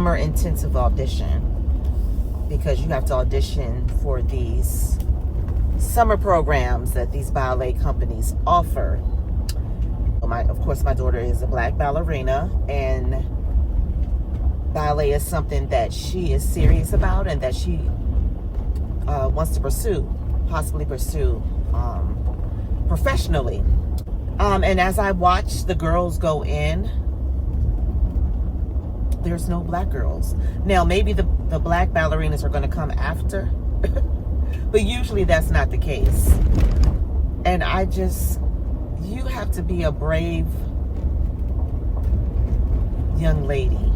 summer intensive audition, because you have to audition for these summer programs that these ballet companies offer. Of course, my daughter is a black ballerina, and ballet is something that she is serious about and that she wants to possibly pursue professionally. And as I watch the girls go in, there's no black girls. Now, maybe the black ballerinas are going to come after, but usually that's not the case. And you have to be a brave young lady,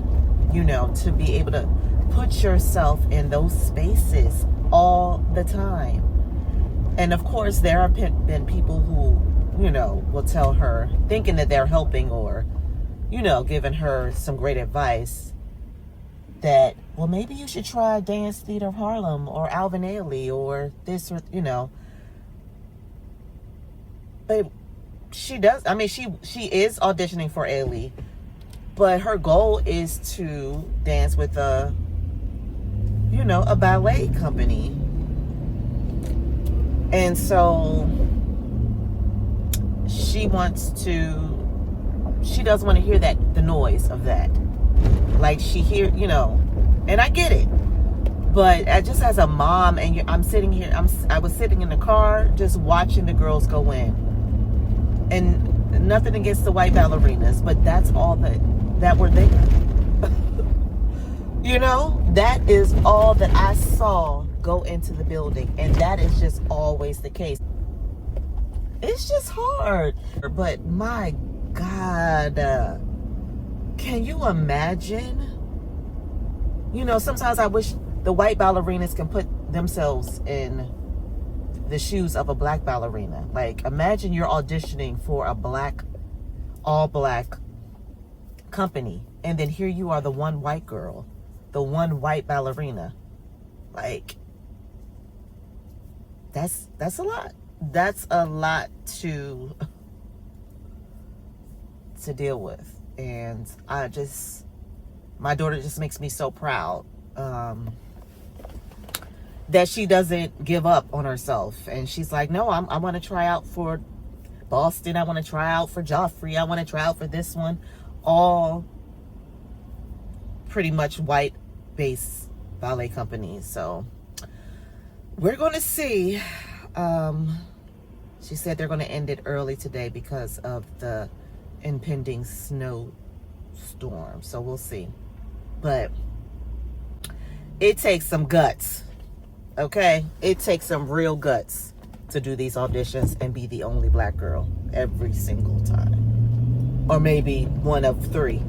to be able to put yourself in those spaces all the time. And of course, there have been people who, will tell her, thinking that they're helping or, giving her some great advice, that, well, maybe you should try Dance Theater of Harlem or Alvin Ailey or this, or, But she does, she is auditioning for Ailey, but her goal is to dance with a ballet company. And so she doesn't want to hear the noise of that. Like and I get it. But just as a mom, and I was sitting in the car just watching the girls go in. And nothing against the white ballerinas, but that's all that were there. That is all that I saw go into the building. And that is just always the case. It's just hard. But my God, can you imagine? Sometimes I wish the white ballerinas can put themselves in the shoes of a black ballerina. Like, imagine you're auditioning for a all black company, and then here you are, the one white girl, the one white ballerina. Like, that's a lot. That's a lot to deal with. And my daughter just makes me so proud that she doesn't give up on herself. And she's like, no, I want to try out for Boston. I want to try out for Joffrey. I want to try out for this one. All pretty much white-based ballet companies. So we're going to see. She said they're going to end it early today because of the impending snowstorm. So we'll see. But it takes some guts. Okay? It takes some real guts to do these auditions and be the only black girl every single time. Or maybe one of three.